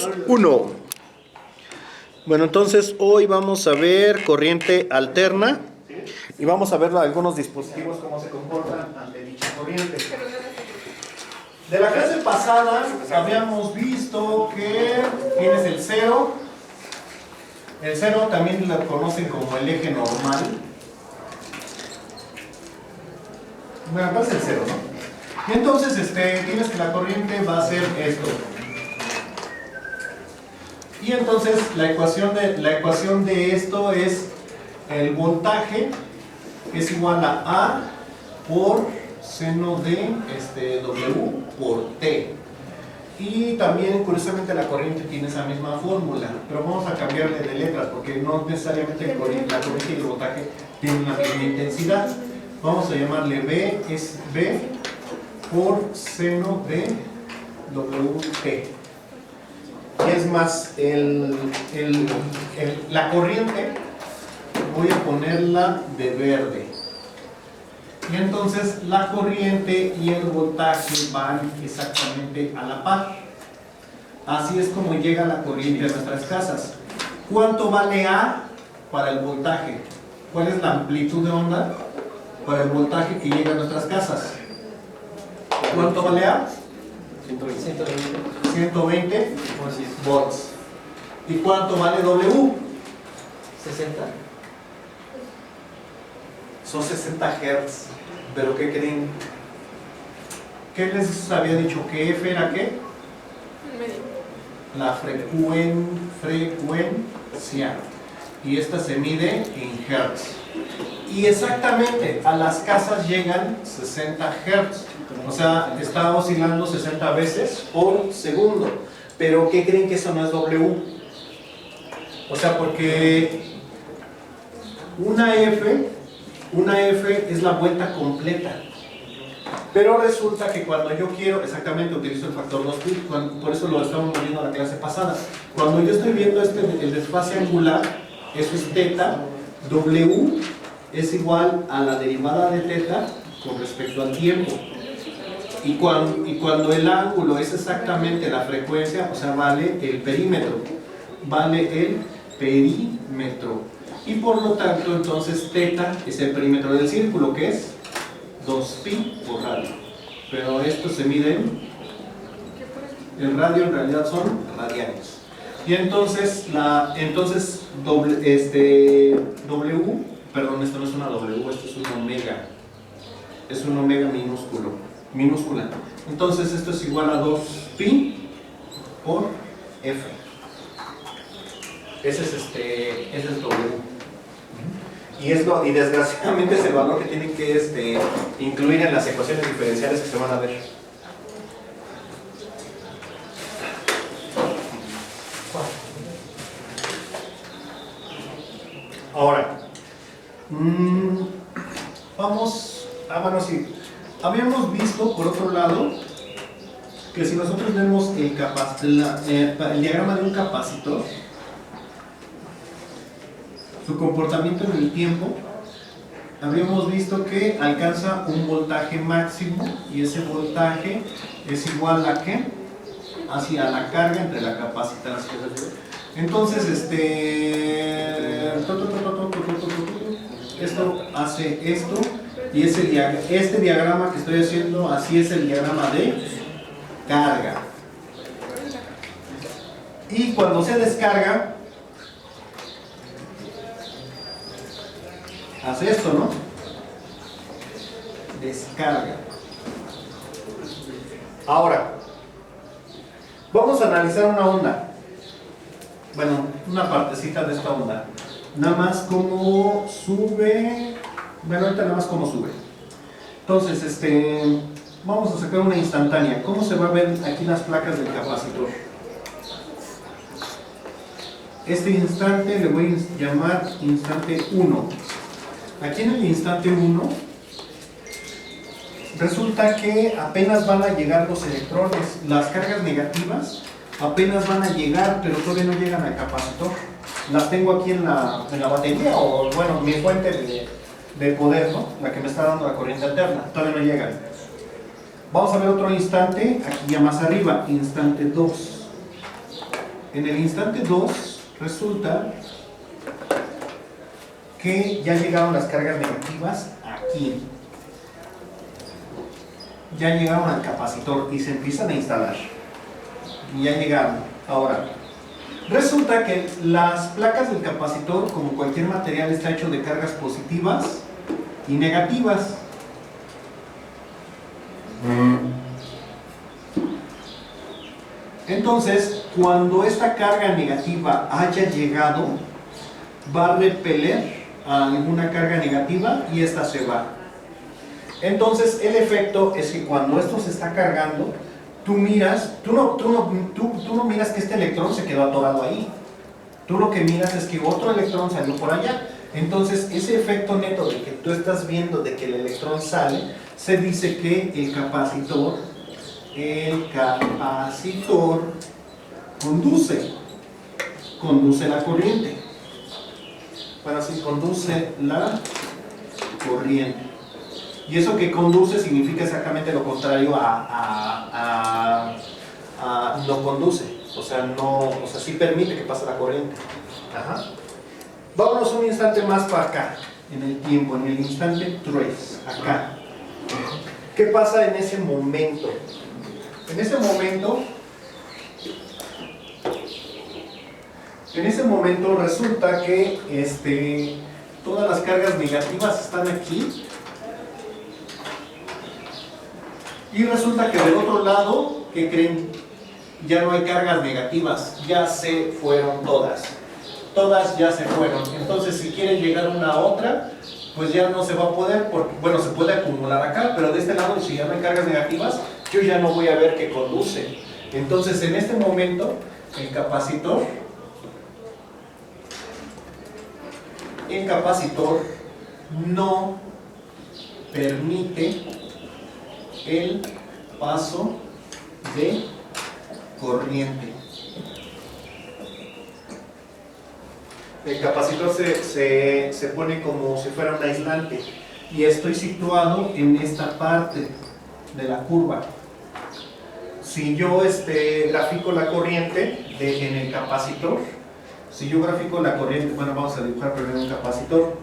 2, 1. Bueno, entonces hoy vamos a ver corriente alterna y vamos a ver algunos dispositivos cómo se comportan ante dicha corriente. De la clase pasada habíamos visto que tienes el cero. El cero también lo conocen como el eje normal. Bueno, ¿cuál es el cero, no? Y entonces tienes que la corriente va a ser esto. Y entonces la ecuación de esto es el voltaje es igual a A por seno de W por T. Y también curiosamente la corriente tiene esa misma fórmula, pero vamos a cambiarle de letras porque no necesariamente la corriente y el voltaje tienen la misma intensidad. Vamos a llamarle B, es B por seno de WT. Y es más, la corriente voy a ponerla de verde. Y entonces la corriente y el voltaje van exactamente a la par. Así es como llega la corriente a nuestras casas. ¿Cuánto vale A para el voltaje? ¿Cuál es la amplitud de onda para el voltaje que llega a nuestras casas? ¿Cuánto vale A? 120 volts. ¿Y cuánto vale W? 60. Son 60 Hz. ¿Pero qué creen? ¿Qué les había dicho? ¿Que F era qué? La frecuencia. Y esta se mide en Hz. Y exactamente a las casas llegan 60 Hz. O sea, está oscilando 60 veces por segundo. Pero ¿qué creen que eso no es W? O sea, porque una F es la vuelta completa. Pero resulta que cuando yo quiero, exactamente utilizo el factor 2pi, por eso lo estamos viendo en la clase pasada. Cuando yo estoy viendo el desfase angular, eso es teta, W es igual a la derivada de teta con respecto al tiempo. Y cuando el ángulo es exactamente la frecuencia, o sea, vale el perímetro. Y por lo tanto, entonces, teta es el perímetro del círculo, que es 2pi por radio. Pero esto se mide en radio, en realidad son radianes. Y entonces, W, perdón, esto no es una W, esto es un omega. Es un omega minúscula. Entonces, esto es igual a 2pi por F. Ese es W. Y desgraciadamente es el valor que tienen que incluir en las ecuaciones diferenciales que se van a ver. Ahora, sí. Habíamos visto, por otro lado, que si nosotros vemos el diagrama de un capacitor, su comportamiento en el tiempo, habíamos visto que alcanza un voltaje máximo y ese voltaje es igual a ¿qué? Hacia la carga entre la capacitancia. Entonces, esto hace esto y este diagrama que estoy haciendo, así es el diagrama de carga. Y cuando se descarga, hace esto, ¿no? Descarga. Ahora, vamos a analizar una onda. Bueno, una partecita de esta onda. Nada más como sube. Bueno, ahorita nada más como sube. Entonces, vamos a sacar una instantánea. ¿Cómo se va a ver aquí las placas del capacitor? Este instante le voy a llamar instante 1. Aquí en el instante 1 resulta que apenas van a llegar los electrones, las cargas negativas apenas van a llegar, pero todavía no llegan al capacitor. Las tengo aquí en la batería, o bueno, mi fuente de poder, ¿no? La que me está dando la corriente alterna, todavía no llegan. Vamos a ver otro instante, aquí ya más arriba, instante 2. En el instante 2 resulta que ya llegaron las cargas negativas aquí. Ya llegaron al capacitor y se empiezan a instalar. Y ya llegaron. Ahora, resulta que las placas del capacitor, como cualquier material, está hecho de cargas positivas y negativas. Entonces, cuando esta carga negativa haya llegado, va a repeler a alguna carga negativa y esta se va. Entonces, el efecto es que cuando esto se está cargando, tú no miras que este electrón se quedó atorado ahí. Tú lo que miras es que otro electrón salió por allá. Entonces, ese efecto neto de que tú estás viendo de que el electrón sale, se dice que el capacitor conduce la corriente. Bueno, sí, conduce la corriente. Y eso que conduce significa exactamente lo contrario a no conduce. O sea, sí permite que pase la corriente. Ajá. Vámonos un instante más para acá, en el tiempo, en el instante 3, acá. ¿Qué pasa en ese momento? En ese momento resulta que todas las cargas negativas están aquí. Y resulta que del otro lado, ¿qué creen? Ya no hay cargas negativas, ya se fueron todas. Todas ya se fueron. Entonces, si quieren llegar una a otra, pues ya no se va a poder, porque, bueno, se puede acumular acá, pero de este lado, si ya no hay cargas negativas, yo ya no voy a ver que conduce. Entonces, en este momento, el capacitor no permite el paso de corriente. El capacitor se pone como si fuera un aislante y estoy situado en esta parte de la curva. Si yo grafico la corriente en el capacitor, bueno, vamos a dibujar primero un capacitor.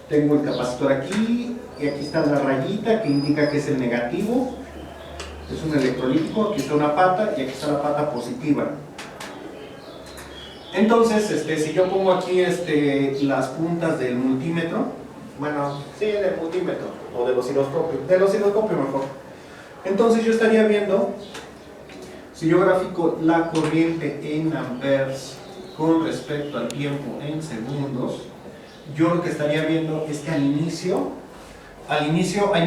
Tengo el capacitor aquí y aquí está la rayita que indica que es el negativo. Es un electrolítico, aquí está una pata y aquí está la pata positiva. Entonces, si yo pongo aquí las puntas del multímetro, bueno, sí, del multímetro, o del osciloscopio mejor. Entonces yo estaría viendo, si yo grafico la corriente en amperes con respecto al tiempo en segundos, yo lo que estaría viendo es que al inicio hay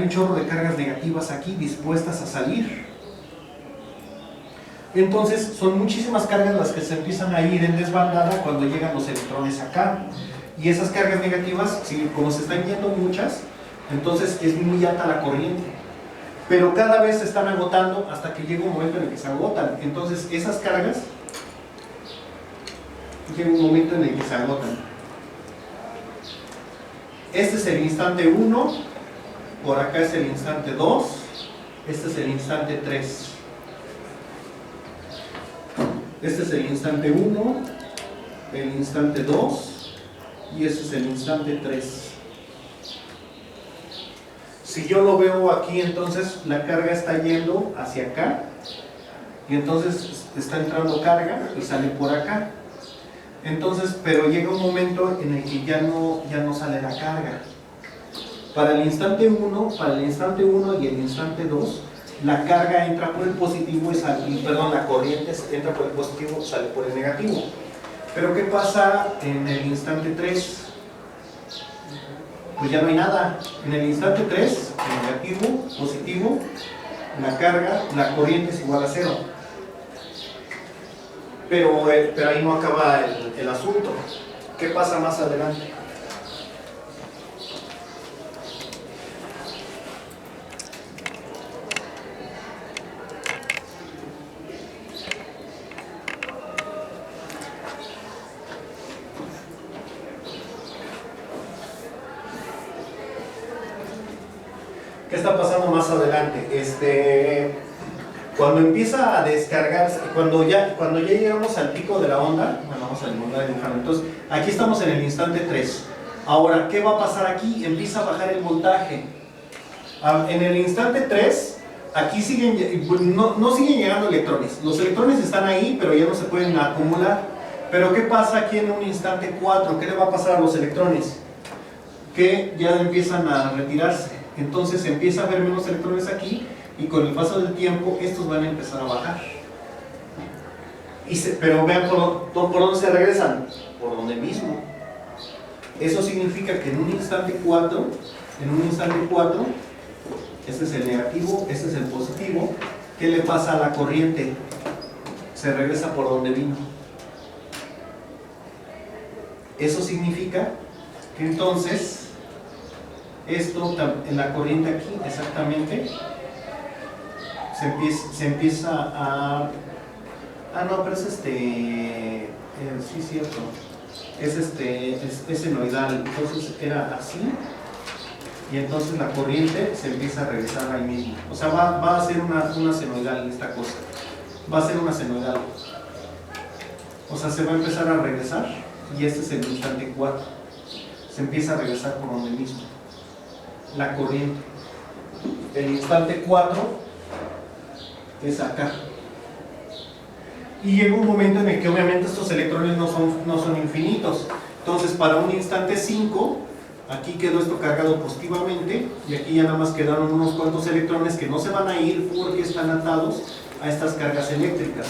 un chorro de cargas negativas aquí dispuestas a salir. Entonces son muchísimas cargas las que se empiezan a ir en desbandada cuando llegan los electrones acá. Y esas cargas negativas, como se están yendo muchas, entonces es muy alta la corriente. Pero cada vez se están agotando hasta que llega un momento en el que se agotan. Entonces esas cargas, llega un momento en el que se agotan. Este es el instante 1, por acá es el instante 2, este es el instante 3. Este es el instante 1, el instante 2 y este es el instante 3. Si yo lo veo aquí, entonces la carga está yendo hacia acá y entonces está entrando carga y sale por acá. Entonces, pero llega un momento en el que ya no sale la carga. Para el instante 1 y el instante 2, la carga entra por el positivo la corriente entra por el positivo, sale por el negativo. Pero ¿qué pasa en el instante 3? Pues ya no hay nada. En el instante 3, negativo, positivo, la corriente es igual a 0. Pero ahí no acaba el asunto. ¿Qué pasa más adelante? ¿Qué está pasando más adelante? Cuando empieza a descargarse, cuando ya llegamos al pico de la onda, bueno, vamos a dibujar. Entonces, aquí estamos en el instante 3. Ahora, ¿qué va a pasar aquí? Empieza a bajar el voltaje. En el instante 3, aquí no siguen llegando electrones. Los electrones están ahí, pero ya no se pueden acumular. Pero ¿qué pasa aquí en un instante 4? ¿Qué le va a pasar a los electrones? Que ya empiezan a retirarse. Entonces empieza a haber menos electrones aquí, y con el paso del tiempo estos van a empezar a bajar. Pero vean por dónde se regresan, por donde mismo. Eso significa que en un instante 4, este es el negativo, este es el positivo. ¿Qué le pasa a la corriente? Se regresa por donde vino. Eso significa que entonces esto en la corriente aquí exactamente se empieza a... no, pero es sí, cierto. Es senoidal. Entonces era así. Y entonces la corriente se empieza a regresar ahí mismo. O sea, va a ser una senoidal esta cosa. Va a ser una senoidal. O sea, se va a empezar a regresar. Y este es el instante 4. Se empieza a regresar por donde mismo. La corriente. El instante 4 es acá. Y llega un momento en el que obviamente estos electrones no son infinitos. Entonces, para un instante 5, aquí quedó esto cargado positivamente, y aquí ya nada más quedaron unos cuantos electrones que no se van a ir porque están atados a estas cargas eléctricas.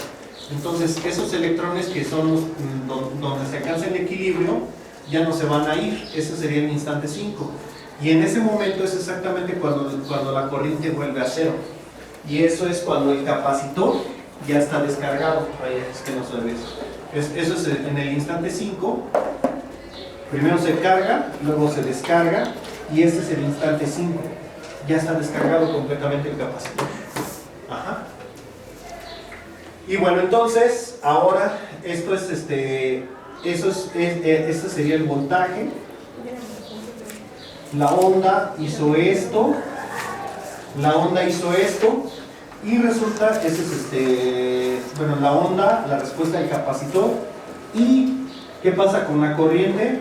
Entonces, esos electrones que son donde se alcanza el equilibrio, ya no se van a ir. Ese sería el instante 5. Y en ese momento es exactamente cuando la corriente vuelve a cero. Y eso es cuando el capacitor ya está descargado. Ay, es que no se ve eso. Eso es en el instante 5. Primero se carga, luego se descarga, y este es el instante 5. Ya está descargado completamente el capacitor. Ajá. Y bueno, entonces, ahora esto es este sería el voltaje. La onda hizo esto. Y resulta, bueno, la onda, la respuesta del capacitor. ¿Y qué pasa con la corriente?